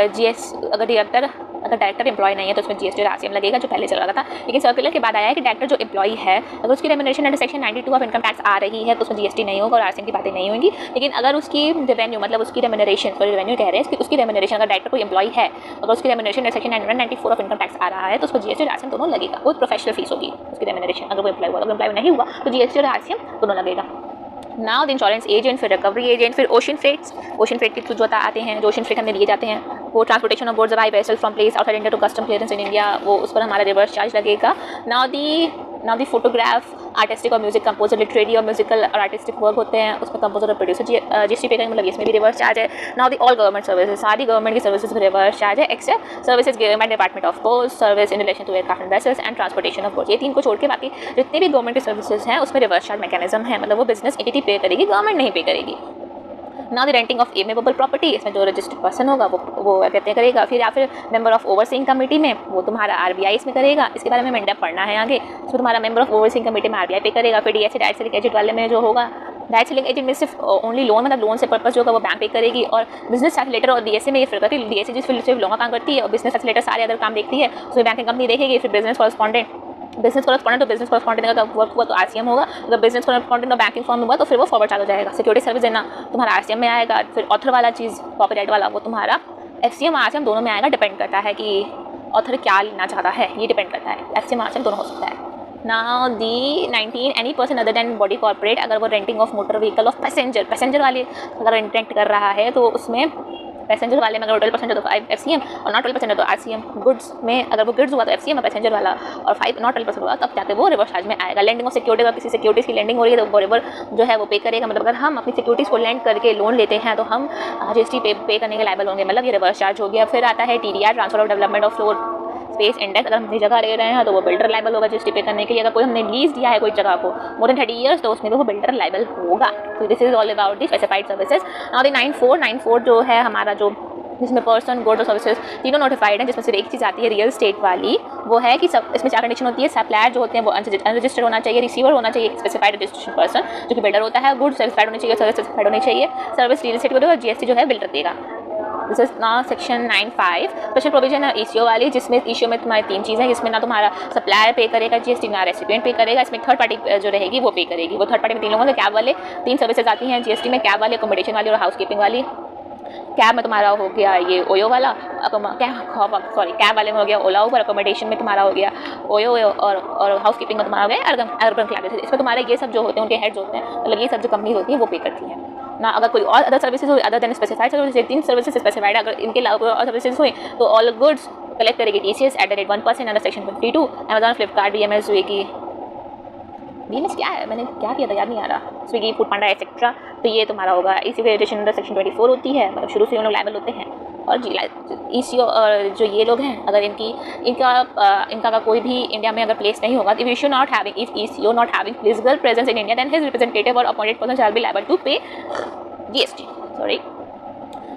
अगर डायरेक्टर एम्प्लॉय नहीं है तो उसमें जीएसटी और आरसीएम लगेगा, जो पहले चल रहा था। लेकिन सर्कुलर के बाद आया है कि डायरेक्टर जो एम्प्लॉय है, अगर उसकी remuneration under section 92 of income tax आ रही है तो उसमें जीएसटी नहीं होगा और आरसीएम की बातें नहीं होंगी। लेकिन अगर उसकी रेवेन्यू, मतलब उसकी रेम्युनरेशन, रेवेन्यू कह रहे हैं, उसकी रेम्युनरेशन, अगर डायरेक्टर कोई एम्प्लॉय है, अगर उसकी remuneration under section 194 of income tax आ रहा है तो उसको जीएसटी और आरसीएम दोनों लगेगा। वो प्रोफेशनल फीस होगी उसकी रेम्युनरेशन, अगर वो एम्प्लॉय हुआ। अगर एम्प्लॉय नहीं हुआ तो जीएसटी और आरसीएम दोनों लगेगा। नाउ द इंश्योरेंस एजेंट, फिर रिकवरी एजेंट, फिर ओशन फ्रेट के थ्रू जो आते हैं, जो ओशन फ्रेट हमने लिए जाते हैं, वो transportation of goods by vessel from place outside India to custom clearance in India, वो उस पर हमारा रिवर्स चार्ज लगेगा। नाउ दी फोटोग्राफ, आर्टिस्टिक और म्यूजिक कंपोजर, लिटरेरी और म्यूजिकल और आर्टिस्टिक वर्क होते हैं, उसमें कंपोजर और प्रोड्यूसर जीएसटी पे करेंगे, मतलब इसमें भी रिवर्स चार्ज है। Now the all government services, सारी गवर्नमेंट की सर्विसेज में रिवर्स चार्ज है, except services given by department of post service in relation to aircraft and vessels and transportation of goods. ये 3 को छोड़ के बाकी जितनी भी गवर्नमेंट की सर्विसेज हैं उसमें रिवर्स चार्ज मैकेनिज्म है, मतलब वो बिजनेस एंटिटी पे करेगी, गवर्नमेंट नहीं पे करेगी। Now the renting of immovable property, इसमें जो रजिस्टर्ड पर्सन होगा वो कहते हैं करेगा, फिर या फिर मेंबर ऑफ ओवरसीइंग कमेटी में वो तुम्हारा आरबीआई इसमें करेगा। इसके बारे में हमें इंडेप्थ पढ़ना है आगे। तो तुम्हारा मेंबर ऑफ ओवरसीइंग कमेटी में आरबीआई पे करेगा। फिर डीएसए डायरेक्ट सेलिंग एजेंट वाले में जो होगा, डायरेक्ट सेलिंग एजेंट में सिर्फ ओनली लोन, मतलब लोन से पर्पस जो होगा वो बैंक पे करेगी, और बिजनेस फैसिलिटेटर और डीएसए में ये फिर करती है। डीएसए जिस फील्ड से लोन का काम करती है और बिजनेस फैसिलिटेटर सारे अदर काम देखती है, उसमें बैंकिंग कंपनी देखेगी। फिर बिजनेस कॉरेस्पॉन्डेंट तो बिजनेस कॉरेस्पॉन्डेंट का वर्क हुआ तो आरसीएम होगा। अगर बिजनेस कॉरेस्पॉन्डेंट और बैंकिंग फॉर्म में हुआ तो फिर वो फॉरवर्ड चार्ज हो जाएगा। सिक्योरिटी सर्विस देना तुम्हारा आरसीएम में आएगा। फिर ऑथर वाला चीज़, कॉपीराइट वाला, वो तुम्हारा एफसीएम आरसीएम दोनों में आएगा। डिपेंड करता है कि ऑथर क्या लेना चाहता है, ये डिपेंड करता है। एफसीएम आरसीएम दोनों हो सकता है। नाउ दी 19 any person other than body corporate, अगर वो renting of motor vehicle of passenger वाले अगर रेंट कर रहा है तो उसमें पैसेंजर वाले में अगर 12% है तो 5 एफसीएम और नॉट 12% है तो आरसीएम। गुड्स में अगर वो गुड्स हुआ तो एफसीएम और पैसेंजर वाला, और 5 नॉट 12% हुआ तब जाके वो रिवर्स चार्ज में आएगा। लैंडिंग ऑफ सिक्योरिटी, अगर किसी सिक्योरिटीज़ की लैंडिंग हो रही है तो बॉरोवर जो है वो पे करेगा। मतलब अगर हम अपनी सिक्योरिटीज़ को लैंड करके लोन लेते हैं तो हम जीएसटी पे करने के लायबल होंगे, मतलब ये रिवर्स चार्ज हो गया। फिर आता है TDR, transfer of development of floor space index, अगर हम अपनी जगह ले रहे हैं तो वो बिल्डर लाइबल होगा जीएसटी पे करने के लिए। अगर कोई हमने लीज दिया है कोई जगह को मोर देन 30 ईयर्स तो उसमें वो बिल्डर लाइबल होगा। तो this is all about the specified services. Now the 94 जो है हमारा, जो जिसमें पर्सन, गुड और सर्विसेज तीनों नोटिफाइड हैं, जिसमें सिर्फ एक चीज़ आती है रियल स्टेट वाली, वो है कि सब इसमें 4 कंडीशन होती है। सप्लायर जो होते हैं वो अनरजिस्टर्ड होना चाहिए, रिसीवर होना चाहिए स्पेसिफाइड रजिस्ट्रेशन पर्सन जो कि बिल्डर होता है, गुड सर्टिफाइड होनी चाहिए, सर्विस सर्टिफाइड होनी चाहिए, सर्विस रियल स्टेट और जीएसटी जो है बिल्डर देगा। दिस इज ना सेक्शन 95 स्पेशल प्रोविजन है ईसीओ वाली, जिसमें ईसीओ में तुम्हारी 3 चीज़ें, इसमें ना तुम्हारा सप्लायर पे करेगा जीएसटी, ना रेसिपिएंट पे करेगा, इसमें थर्ड पार्टी जो रहेगी वो पे करेगी। वो थर्ड पार्टी में 3 लोगों के कैब वाले 3 सर्विसेज आती हैं जीएसटी में, कैब वाली, अकोमोडेशन वाली और हाउसकीपिंग वाली। कैब में तुम्हारा हो गया ये ओयो वाला, कैब वाले में हो गया ओला उबर, अकोमोडेशन में तुम्हारा हो गया ओयो और हाउसकीपिंग में तुम्हारा हो गया अर्बन क्लैब। इसमें तुम्हारे ये सब जो होते हैं उनके हेड्स होते हैं, मतलब ये सब जो कंपनी होती है वो पे करती हैं ना। अगर कोई और अदर सर्विसेज हो other than specified services, 3 services specified, अगर इनके अलावा और सर्विसेज हुई तो ऑल गुड्स कलेक्ट करेगी TCS @ 1% under section 52, Amazon, Flipkart, BMS, Swiggy, BMS क्या है, मैंने क्या किया था याद नहीं आ रहा, स्विगी, फूड पांडा एक्सेट्रा, तो ये तुम्हारा होगा। इसी की रजिस्ट्रेशन अंडर सेक्शन 24 होती है, मतलब शुरू से ये लोग लायबल होते हैं। और ECO जो ये लोग हैं, अगर इनका का कोई भी इंडिया में अगर प्लेस नहीं होगा, if ECO not having physical presence in India, then his representative और appointed person shall be liable to pay GST। Sorry.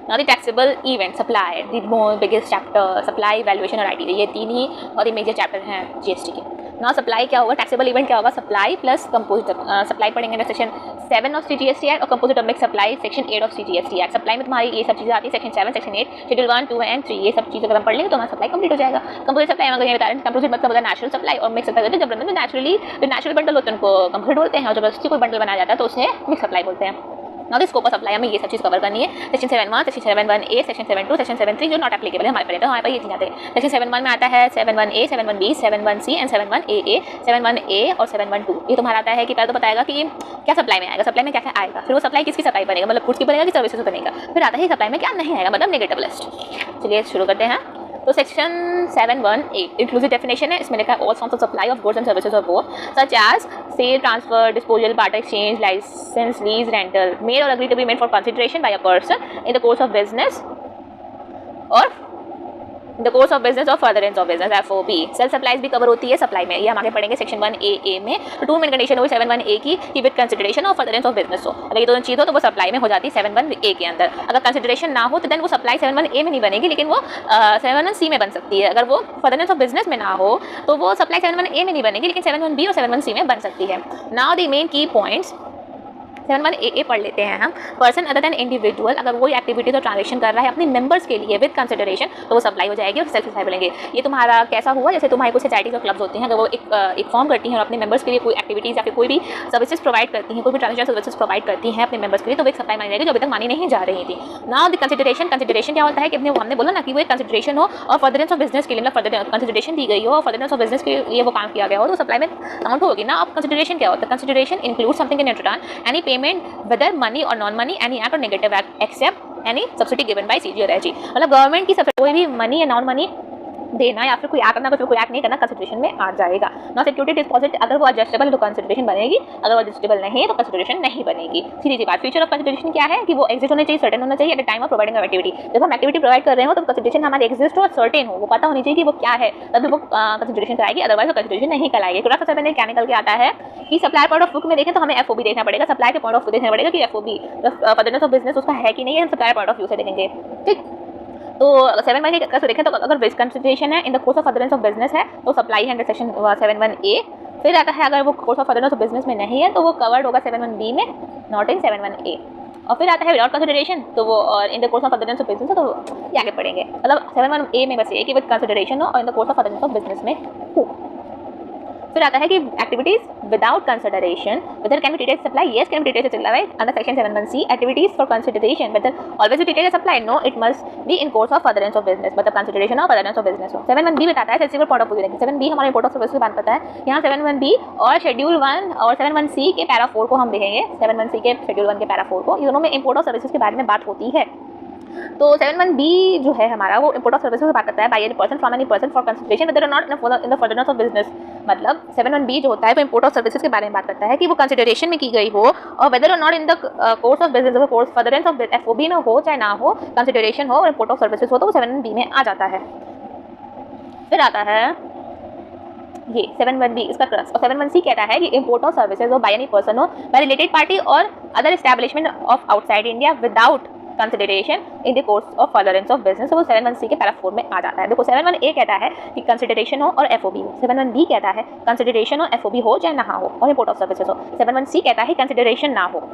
Now the taxable event, supply, the biggest chapter, supply, valuation और ITD, ये तीन ही बहुत ही major chapter हैं GST के। ना supply क्या होगा, टैक्सेबल इवेंट क्या होगा, सप्लाई प्लस कंपोजिट सप्लाई पढ़ेंगे ना सेक्शन 7 ऑफ CGST एक्ट, और composite mix supply section 8 of CGST act. Supply में तुम्हारी ये सब चीज़ें आती है, सेक्शन 7, सेक्शन 8, शेड्यूल 1, 2 एंड 3, ये सब चीज़ें अगर हम पढ़ लेंगे तो हमारा सप्लाई कंप्लीट हो जाएगा। कंपोजिट सप्लाई हम अगर ये बता रहे हैं, कंपोजिट मतलब होता है नेचुरल सप्लाई, और मिक्स सप्लाई होता है जब नेचुरली जो नेचुरल बंडल होते हैं उनको कंपोजिट बोलते हैं, और जब कोई बंडल बनाया जाता है तो उसे मिक्स सप्लाई बोलते हैं। Now the scope of supply हमें ये सब चीज़ कवर करनी है। Section 7(1), section 7(1)(a), section 7(2), section 7(3) जो नॉट एप्लीकेबल है हमारे पर, तो हमारे पास ये तीन आते हैं। सेक्शन 7(1) में आता है 7(1)(a), 7(1)(b), 7(1)(c and 7(1)(a)(a), 7(1)(a) और 7(1)(2। ये तुम्हारा आता है कि पहले तो बताएगा कि क्या सप्लाई में आएगा, सप्लाई में क्या क्या आएगा, फिर वो सप्लाई किसकी सप्लाई बनेगा, मतलब गुड्स की बनेगा कि सर्विसेज बनेगा, फिर आता है सप्लाई में क्या नहीं आएगा, मतलब नेगेटिव लिस्ट। चलिए शुरू करते हैं। तो सेक्शन 7(1)(a) इंक्लूसिव डेफिनेशन है, इसमें लिखा है all forms of supply of goods and services of both such as sale, transfer, disposal, barter exchange, licence, lease, rental, made और agree to be made for consideration by a person in the course of business और the course of business और furtherance of business, FOB। Self supplies भी cover होती है supply में, ये हम आगे पढ़ेंगे सेक्शन 1(a) में। तो 2 मेन कंडीशन हुई 7(1)(a) की विद कंसिडरेशन और फर्दरेंस ऑफ बिजनेस हो, अगर ये दोनों चीज़ हो तो वो सप्लाई में हो जाती है 7(1)(a) के अंदर। अगर कंसिडरेशन ना हो तो देन वो सप्लाई 7(1)(a) में नहीं बनेगी, लेकिन वो 7(1)(c) में बन सकती है। अगर वो फर्दरेंस ऑफ बिजनेस में ना हो तो वो सप्लाई 7(1)(a) में नहीं बनेगी, लेकिन 7(1)(b) और 7(1)(c) में बन सकती है। नाउ द मेन की पॉइंट्स 7(1)(a) पढ़ लेते हैं हम। पर्सन अदर देन इंडिविजुअल, अगर वो एक्टिविटीज और ट्रांजेक्शन कर रहा है अपने मेंबर्स के लिए विद कंसिडरेशन, तो वो सप्लाई हो जाएगी और सेल्फ सप्लाई बोलेंगे। ये तुम्हारा कैसा हुआ, जैसे तुम्हारी कुछ सोसाइटीज और क्लब्स होती हैं, अगर वो एक फॉर्म करती हैं और अपने मेंबर्स के लिए कोई एक्टिविटीज़ या फिर कोई भी सर्विसेज प्रोवाइड करती हैं, कोई भी ट्रांजेक्शन सर्विसेज प्रोवाइड करती हैं अपने मेंबर्स के लिए, तो वो एक सप्लाई मानी जाएगी जो अभी तक मानी नहीं जा रही थी। नाउ द कंसिडरेशन क्या होता है कि हमने बोला ना कि वो एक कंसिडरेशन हो और फर्दरेंस ऑफ बिजनेस के लिए, मतलब कंसिडरेशन दी गई हो और फर्दरेंस ऑफ बिजनेस के लिए वो काम किया गया हो, तो सप्लाई में काउंट होगी ना। अब कंसिडरेशन क्या होता है, consideration include something in return, any payment whether money और नॉन मनी, एनी एक्ट और negative act except any subsidy given by CG और AG। मतलब गवर्नमेंट की कोई भी मनी या नॉन मनी देना या फिर कोई एक्ट करना, कुछ कोई एक्ट नहीं करना, कंसिडरेशन में आ जाएगा। ना सिक्योरिटी डिपॉजिट, अगर वो एडजस्टेबल है तो कंसिडरेशन बनेगी, अगर वो एडजस्टेबल नहीं है तो कंसिडरेशन नहीं बनेगी। सीधी सी बात। फीचर ऑफ कंसिडरेशन क्या है कि वो एग्जिस्ट होना चाहिए, सर्टेन होना चाहिए at the time of providing activity. जब हम एक्टिविटी प्रोवाइड कर रहे हो तो कंसिडरेशन हमारी एग्जिस्ट हो और सर्टेन हो, वो पता होनी चाहिए कि वो क्या है, तभी वो कंसिडरेशन कराएगी, अदरवाइज वो कंसिडरेशन नहीं कराएगी। क्लास 7 में क्या निकल के आता है कि सप्लायर पॉइंट ऑफ व्यू में देखें तो हमें FOB देखना पड़ेगा, सप्लायर के पॉइंट ऑफ व्यू देखना पड़ेगा कि FOB फर्दरनेस ऑफ बिजनेस उसका है कि नहीं है, हम सप्लायर पॉइंट ऑफ व्यू से देखेंगे। ठीक, तो 7(1) के कैसे देखें तो अगर बेस कंसिडरेशन है इन the course of furtherance of business है तो सप्लाई है अंडर सेक्शन 7(1)(a। फिर आता है अगर वो course of furtherance of business में नहीं है तो वो कवर्ड होगा 7(1)(b) में, नॉट इन 7(1)(a। और फिर आता है विदाउट कंसिडरेशन, तो वो और in the course of furtherance of business है, तो ये आगे पढ़ेंगे। मतलब 7(1)(a) में बस ये कि विद कंसिडरेशन हो और in the course of furtherance of business में हो। फिर आता है कि activities without consideration, whether can be treated supply, yes can be treated supply under section 7(1)(c। Activities for consideration whether always be treated supply, no it must be in course of furtherance of business, मतलब consideration और furtherance of business हो। 7(1)(b) बताता है sensible point of view देखेंगे। 7(b) हमारे import of service की बात करता है, यहाँ 7(1)(b) और शेड्यूल 1 और 7(1)(c) के पैरा 4 को हम देखेंगे, 7(1)(c) के शेड्यूल 1 के पैरा 4 को, ये दोनों में इम्पोर्ट ऑफ सर्विसेज के बारे में बात होती है। तो 7(1)(b) जो है हमारा वो इम्पोर्ट ऑफ सर्विसेज से बात करता है, by any person from any person for consideration whether और not in the furtherance of business. मतलब 7(1)(b) जो होता है वो इम्पोर्ट ऑफ सर्विसेज के बारे में बात करता है कि वो कंसिडरेशन में की गई हो और वेदर और not in the course of business, course furtherance of FOB में हो चाहे ना हो, कंसिडरेशन हो और इम्पोर्ट ऑफ सर्विसेज हो, तो वो 7(1)(b) में आ जाता है। फिर आता है ये 7(1)(b) इसका क्रक्स, और 7(1)(c) कहता है कि इम्पोर्ट ऑफ सर्विसेज हो बाय एनी पर्सन हो, बाय रिलेटेड पार्टी और other establishment of outside India without consideration in the course of furtherance of business, तो वो 7(1)(c) के पैरा 4 में आ जाता है। देखो 7(1)(a) कहता है कि कंसिडरेशन हो और FOB हो, 7(1)(b) कहता है कंसिडरेशन हो, FOB हो चाहे ना हो और इम्पोर्ट ऑफ सर्विसेज हो, 7(1)(c) कहता है कंसिडरेशन ना हो।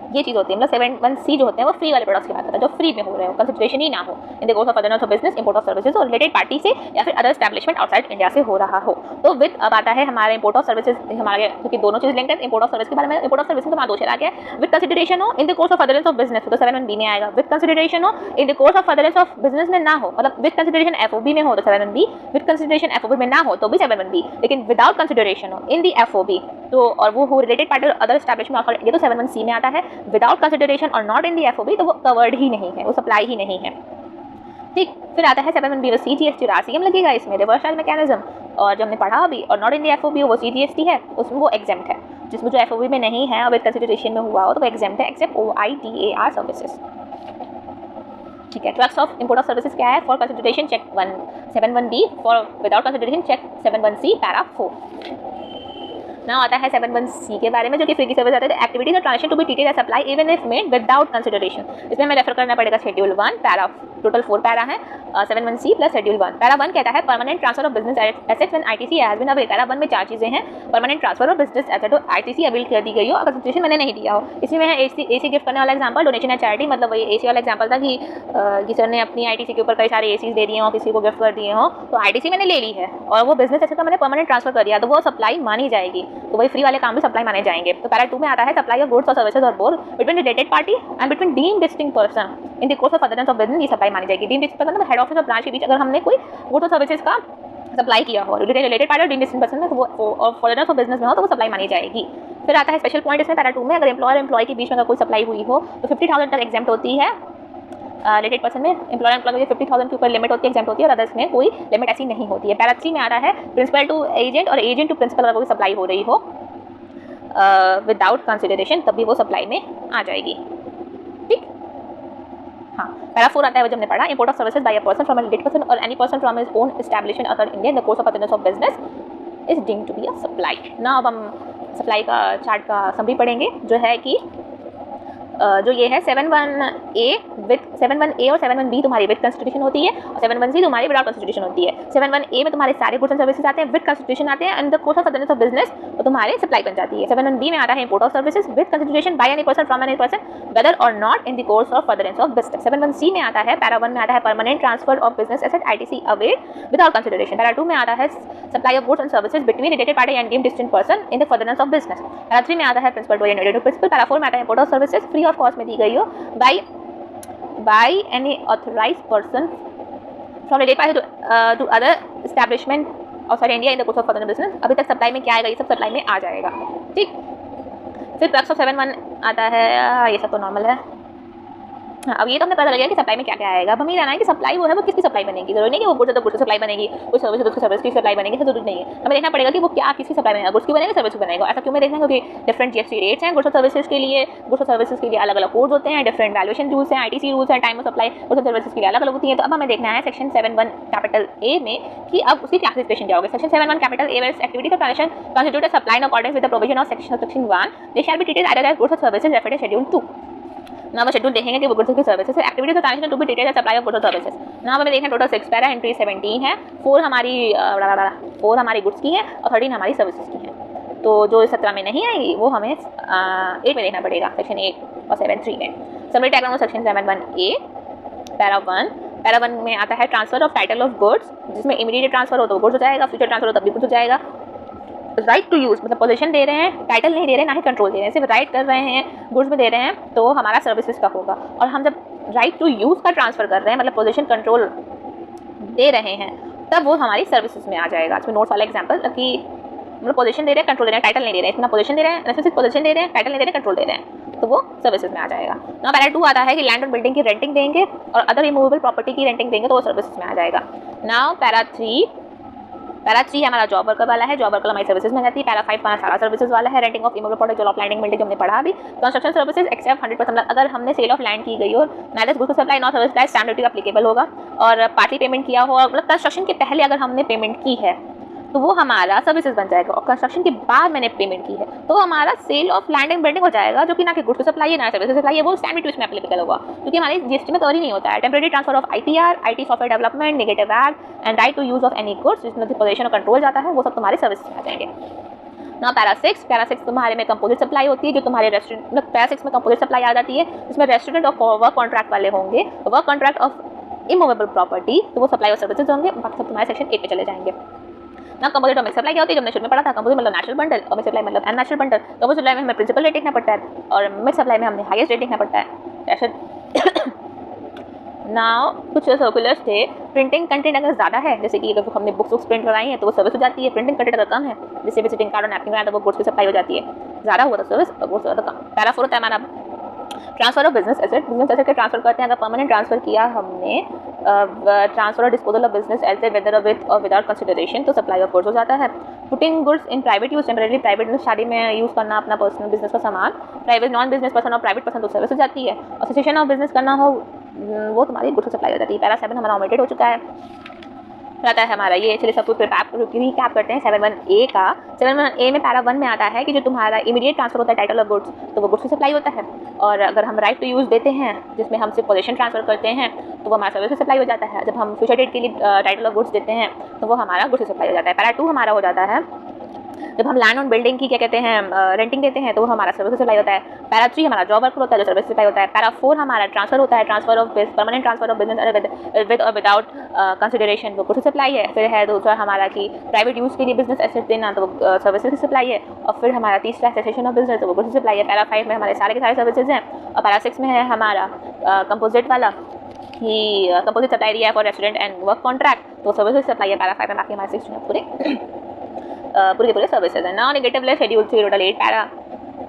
ये चीज़ होती है, मतलब 7(1)(c) जो होते हैं वो फ्री वाले प्रोडक्ट्स की बात करता है, जो फ्री में हो रहे हो, कंसिडरेशन ही ना हो इन the course of furtherance of business, import of services और रिलेटेड पार्टी से या फिर अदर एस्टैब्लिशमेंट आउटसाइड इंडिया से हो रहा हो। तो विद अब आता है हमारे इम्पोर्ट ऑफ सर्विसेज, हमारे क्योंकि दोनों चीज़ लिंक्ड है। इम्पोर्ट ऑफ सर्विस के बारे में, इम्पोर्ट ऑफ सर्विस में हमारा 2 चला गया, विद कंसिडरेशन हो इन the course of furtherance of business, तो 7(1)(b) में आएगा। विद कंसिडरेशन हो इन the course of furtherance of business में ना हो, मतलब विद कंसिडरेशन FOB में हो तो 7(1)(b, विद कंसिडरेशन FOB में ना हो तो भी 7(1)(b, लेकिन विदाउट कंसिडरेशन हो इन द FOB तो और वो हो रिलेटेड पार्टी और अदर एस्टैब्लिशमेंट, ये तो 7(1)(c) में आता है। विदाउट कंसिडरेशन और नॉट इन द FOB तो वो कवर्ड ही नहीं है, वो सप्लाई ही नहीं है। ठीक, फिर आता है 7(1)(b) CGST और RCM लगेगा इसमें, रिवर्स चार्ज मैकेनिज्म। और जो हमने पढ़ा अभी, और नॉट इन द एफओबी वो CGST है, उसमें वो एग्जेम्प्ट है। जिसमें जो एफओबी में नहीं है और विद कंसिडरेशन में हुआ हो तो वो एग्जेम्प्ट है, एक्सेप्ट OITAR सर्विसेज। ठीक है। Trucks of import of services क्या है? For consideration check 71B, for without consideration check 71C para 4। ना आता है 71C के बारे में, जो कि फ्री की सर्विस आता है। एक्टिविटीज और transaction to be treated as supply even if made without consideration. इसमें हमें रेफर करना पड़ेगा शेड्यूल 1 पैरा, टोटल 4 पैरा है, 71C प्लस शेड्यूल 1। पैरा 1 कहता है permanent transfer of business assets when ITC has been availed. Para 1 में 4 चीजें हैं। Permanent transfer of business asset हो, ITC अवेल कर दी गई हो, अगर कंसिडरेशन मैंने नहीं दिया हो। इसी में है AC गिफ्ट करने वाला एग्जांपल, डोनेशन एंड चैरिटी, मतलब वही AC वाला एग्जांपल था कि सर ने अपनी ITC के ऊपर कई सारे ACs दे दिए हो, किसी को गिफ्ट कर दिए हो, तो ITC मैंने ले ली है और वो बिजनेस एसेट का मैंने परमानेंट ट्रांसफर कर दिया, तो वो सप्लाई मानी जाएगी। तो वही फ्री वाले काम भी सप्लाई माने जाएंगे। तो पैरा 2 में आता है सप्लाई ऑफ गुड्स और सर्विसेज और both between related party and between deemed distinct person in the course of furtherance of business, ये सप्लाई मानी जाएगी। डीम्ड डिस्टिंक्ट मतलब हेड ऑफिस और ब्रांच के बीच अगर हमने कोई गुड्स और सर्विसेज का सप्लाई किया हो रिलेटेड पार्टी और डीम्ड डिस्टिंक्ट पर्सन में, तो वो और फर्दरेंस ऑफ बिजनेस में हो तो वो सप्लाई मानी जाएगी। फिर आता है स्पेशल पॉइंट इसमें पैरा 2 में, अगर एम्प्लॉयर एम्प्लॉय के बीच में अगर कोई सप्लाई हुई हो तो 50,000 तक एग्जेम्प्ट होती है। रिलेटेड पर्सन में एम्प्लॉयर एम्प्लॉय में 50,000 के ऊपर लिमिट होती है, एग्जाम्प्ट होती है, और अदर्स में कोई लिमिट ऐसी नहीं होती है। पैरा 3 में आता है प्रिंसिपल टू एजेंट और एजेंट टू प्रिंसिपल, अगर कोई सप्लाई हो रही हो विदाउट कंसिडरेशन तब भी वो सप्लाई में आ जाएगी। ठीक। हाँ। पैरा 4 आता है वो जो हमने पढ़ा, import of services by a person from a related person और any person from his own establishment other India in the course of furtherance of business is deemed to be a supply. ना अब हम supply का chart का summary पढ़ेंगे, जो है कि जो ये है 71A और 71B तुम्हारी विद कंस्टिट्यूशन होती है और 71C तुम्हारी विदाउट कंस्टिट्यूशन होती है। 71A में तुम्हारे सारे गुड्स एंड सर्विसेज आते हैं, विद कंस्टिट्यूशन आते हैं, and the course of furtherance of business तो तुम्हारे सप्लाई बन जाती है। 71B में आता है import of services with constitution by any person from any person whether और not in the course of furtherance of business. 71C में आता है पैरा 1 में आता है permanent transfer of business asset ITC availed without consideration. Para 2 में आता है supply of goods and services between related party and deemed distinct person in the furtherance of business. Para 3 में आता है principal to agent principal. Para 4 में आता है import of services free of cost में दी गई हो by any authorized person from related party to other establishment outside India in the course of further business। अभी तक सप्लाई में क्या आएगा, ये सब सप्लाई में आ जाएगा। ठीक। फिर क्लक्स ऑफ 71 आता है, ये सब तो नॉर्मल है। हाँ, अब ये तो हमें पता लग गया कि सप्लाई में क्या क्या आएगा। अब हमें जानना है कि सप्लाई वो है वो किसकी सप्लाई बनेगी। जरूरी नहीं कि वो गुड्स तो गुड्स सप्लाई बनेगी, कुछ सर्विस तो सर्विस की सप्लाई बनेगी, ऐसा जरूरी नहीं है। हमें देखना पड़ेगा कि वो क्या किसकी सप्लाई बनेगा, गुड्स की बनेगा सर्विस की बनेगा। ऐसा क्यों में देखना है, क्योंकि डिफरेंट GST रेट्स हैं गुड्स और सर्विसेज के लिए। गुड्स और सर्विसेज के लिए अलग अलग कोड्स होते हैं, डिफरेंट वैल्यूएशन रूल्स हैं, ITC रूल्स हैं, टाइम ऑफ सप्लाई गुड्स और सर्विसेज के लिए अलग अलग होती है। तो अब हमें देखना है सेक्शन 71 कैपिटल A में कि अब उसकी क्लासिफिकेशन क्या होगी। सेक्शन 71 कैपिटल A में activity of transaction constitute a supply in according with the provision of section 1 they shall be treated either as goods और सर्विसेज रेफर्ड इन शेड्यूल 2। ना वो शेड्यूल देखेंगे कि वो गुड्स की सर्विसेज है, activities of transaction to be treated as supply of goods और services. ना हमें देखना टोटल 6 पैरा, एंट्री 17 है, 4 हमारी गुड्स की है और 13 हमारी सर्विसेज की है। तो जो 17 में नहीं आएगी वो हमें 8 में देखना पड़ेगा, सेक्शन 8 और 7(3) में। Summary diagram of section 71A para 1 में आता है transfer of title of goods, जिसमें इमीडिएट ट्रांसफर हो तो गुड्स हो जाएगा, फ्यूचर ट्रांसफर हो तब भी गुड्स हो जाएगा। राइट टू यूज़ मतलब पोजीशन दे रहे हैं, टाइटल नहीं दे रहे हैं, ना ही कंट्रोल दे रहे हैं, सिर्फ राइट कर रहे हैं, गुड्स में दे रहे हैं, तो हमारा सर्विसेज का होगा। और हम जब राइट टू यूज़ का ट्रांसफर कर रहे हैं, मतलब पोजीशन कंट्रोल दे रहे हैं, तब वो हमारी सर्विसेज में आ जाएगा। इसमें नोट्स वाला एग्जाम्पल कि मतलब पोजीशन दे रहे हैं, कंट्रोल दे रहे हैं, टाइटल नहीं दे रहे हैं, इतना पोजीशन दे रहे हैं, सिर्फ पोजीशन दे रहे हैं, टाइटल नहीं दे रहे हैं, कंट्रोल दे रहे हैं, तो वो सर्विसेज में आ जाएगा। ना पैरा 2 आता है कि लैंड और बिल्डिंग की रेंटिंग देंगे और अदर रिमूवेबल प्रॉपर्टी की रेंटिंग देंगे तो वो सर्विसेज में आ जाएगा। नाउ पैरा 3 हमारा जॉब वर्कर वाला है, जॉब वर्कर हमारी सर्विसेज में जाती है। पैरा 5 हमारा सारा सर्विसेज वाला है, रेंटिंग ऑफ इमूवेबल प्रोडक्ट, जो ऑफ लैंडिंग बिल्डिंग हमने पढ़ा अभी। कंस्ट्रक्शन सर्विसेज एक्सेप्ट 100%, अगर हमने सेल ऑफ लैंड की गई हो, neither goods supply not service price stamp duty applicable होगा, और पार्टली पेमेंट किया हो, मतलब कंस्ट्रक्शन के पहले अगर हमने पेमेंट की है तो वो हमारा सर्विसेज बन जाएगा, और कंस्ट्रक्शन के बाद मैंने पेमेंट की है तो हमारा sale of land and building हो जाएगा, जो कि ना कि गुड्स सप्लाई है ना सर्विसेज सप्लाई है, वो स्टैम्प ड्यूटी में एप्लीकेबल होगा, क्योंकि हमारी GST में कवर ही नहीं होता है। Temporary transfer of IPR, IT software development, negative act and right to use of any goods, जिसमें पोजीशन और कंट्रोल जाता है, वो सब तुम्हारे सर्विसेज में आ जाएंगे। ना पैरा 6 तुम्हारे में कंपोजिट सप्लाई होती है, जो तुम्हारे रेस्टोरेंट मतलब पैरा 6 में कंपोजिट सप्लाई आ जाती है, जिसमें रेस्टोरेंट और वर्क कॉन्ट्रैक्ट वाले होंगे, work contract of immovable property, तो वो सप्लाई और सर्विसेज होंगे, बाकी सब तुम्हारे सेक्शन 8 पे चले जाएंगे। ना कंपोजिट और मिक्स सप्लाई क्या होती है, जो हमने शुरू में पढ़ा था, कंपोजिट मतलब नेचुरल बंडल और मिक्स सप्लाई मतलब अननेचुरल बंडल। कंपोजिट सप्लाई में हमें प्रिंसिपल रेट लिखना पड़ता है और मिक्स सप्लाई में हमने हाईएस्ट रेट लिखना पड़ता है। नाउ कुछ सर्कुलर्स थे, प्रिंटिंग कंटेंट अगर ज़्यादा है, जैसे कि अगर हमने बुक्स प्रिंट कराई है तो वो सर्विस हो जाती है, प्रिंटिंग कंटेंट अगर कम है, जैसे विजिटिंग कार्ड और नैपकिन कराया तो वो गुड्स की सप्लाई हो जाती है, ज़्यादा हुआ तो सर्विस और गुड्स ज़्यादा कम। पैरा 4 होता है हमारा ट्रांसफर ऑफ बिजनेस एसेट के ट्रांसफर करते हैं अगर परमानेंट ट्रांसफर किया हमने, ट्रांसफर और disposal of business asset whether with और विदाउट कंसिडरेशन, तो सप्लाई ऑफ गुड्स हो जाता है। Putting goods in private use temporary, private में शादी में यूज़ करना अपना पर्सनल बिजनेस का सामान, प्राइवेट नॉन बिजनेस पर्सन और प्राइवेट पर्सन तो सर्विस हो जाती है। और सिचुएशन ऑफ बिजनेस करना हो वो तुम्हारी गुड्स सप्लाई हो जाती है। पैरा 7 हमारा ओमिटेड हो चुका है, आता है हमारा ये। चलिए सब कुछ रिकैप करते हैं 7(1)(a) का। 7(1)(a) में पैरा 1 में आता है कि जो तुम्हारा इमीडिएट ट्रांसफर होता है टाइटल ऑफ गुड्स, तो वो गुड्स की सप्लाई होता है। और अगर हम राइट टू यूज़ देते हैं जिसमें हम सिर्फ पोजीशन ट्रांसफर करते हैं तो वो हमारा सर्विस की सप्लाई हो जाता है। जब हम फ्यूचर डेट के लिए टाइटल ऑफ गुड्स देते हैं तो वो हमारा गुड्स की सप्लाई हो जाता है। पैरा 2 हमारा हो जाता है जब हम लैंड ऑन बिल्डिंग की क्या कहते हैं रेंटिंग देते हैं तो वो हमारा सर्विस सप्लाई होता है। पैरा 3 हमारा जॉब वर्कर होता है जो सर्विस सप्लाई होता है। पैरा 4 हमारा ट्रांसफर होता है, transfer of permanent transfer of business with और विदाउट कंसिडरेशन, वो गुड्स सप्लाई है। फिर है दूसरा हमारा कि प्राइवेट यूज़ के लिए बिजनेस एसेट देना, तो वो सर्विसेज की सप्लाई है। और फिर हमारा तीसरा सेसेशन ऑफ बिजनेस, तो वो गुड्स सप्लाई है। पैरा 5 में हमारे सारे के सारे सर्विसेज हैं। और पैरा 6 में है हमारा कंपोजिट वाला कि कंपोजिट सप्लाई दिया है for restaurant and work contract, तो सर्विसेज सप्लाई है पैरा 5 में। बाकी हमारे 6 में पूरे के पूरे सर्विसेज है। नॉन नेगेटिव शेड्यूल 3(8) पैरा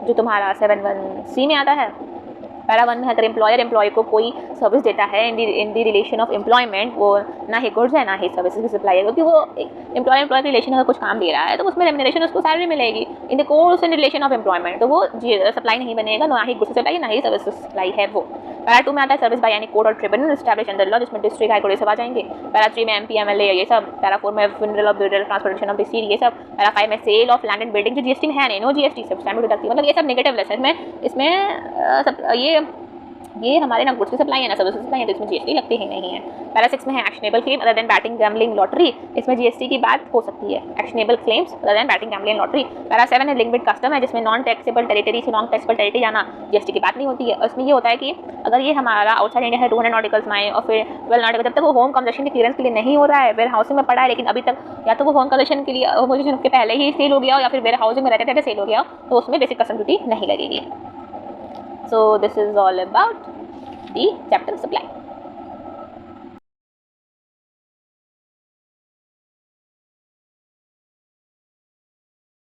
जो तुम्हारा 7(1)(c) में आता है। पैरा 1 में अगर एम्प्लॉयर एम्प्लॉय को कोई सर्विस देता है इन दी रिलेशन ऑफ एम्प्लॉयमेंट, वो ना ही गुड्स है ना ही सर्विसेज की सप्लाई है, क्योंकि वो एम्प्लॉय एम्प्लॉय के रिलेशन अगर कुछ काम दे रहा है तो उसमें रेम्यूनरेशन उसको सैलरी मिलेगी इन the course and relation of employment, तो वो सप्लाई नहीं बनेगा, ना ही गुड्स सप्लाई ना ही सर्विस सप्लाई है वो। पैरा 2 में आता है सर्विस बाय एनी कोर्ट और ट्रिब्यूनल एस्टैब्लिश्ड अंडर लॉ, जिसमें डिस्ट्रिक्ट हाई कोर्ट सब आ जाएंगे। पैरा 3 में MP MLA ये सब। पैरा 4 में funeral of builder transportation of disease ये सब। पैरा 5 में sale of land and building जो GST में है नहीं, नो GST सब स्टैम्प ड्यूटी, मतलब ये सब नेगेटिव लेस है। इसमें ये हमारे ना गुड्स की सप्लाई है ना सर्विस सप्लाई है, तो इसमें GST लगती ही नहीं है। पैरा 6 में है actionable claim other than batting gambling lottery, इसमें GST की बात हो सकती है। Actionable claims other than batting gambling lottery. Para 7 है लिंक विद कस्टम है, जिसमें नॉन टैक्सेबल टेरिटरी से नॉन टैक्सेबल टेरिटरी जाना GST की बात नहीं होती है। और इसमें ये होता है कि अगर ये हमारा आउटसाइड इंडिया है 200 नॉटिकल्स माइल और फिर 12 नॉटिकल, जब तक वो होम कंजप्शन के क्लियरेंस के लिए नहीं हो रहा है, वेयर हाउसिंग में पड़ा है, लेकिन अभी तक या तो वो होम कंजप्शन के लिए होम कंजप्शन के पहले ही सेल हो गया हो या फिर वेयर हाउसिंग में रहते थे सेल हो गया, तो उसमें बेसिक कस्टम ड्यूटी नहीं लगेगी। So this is all about the chapter supply.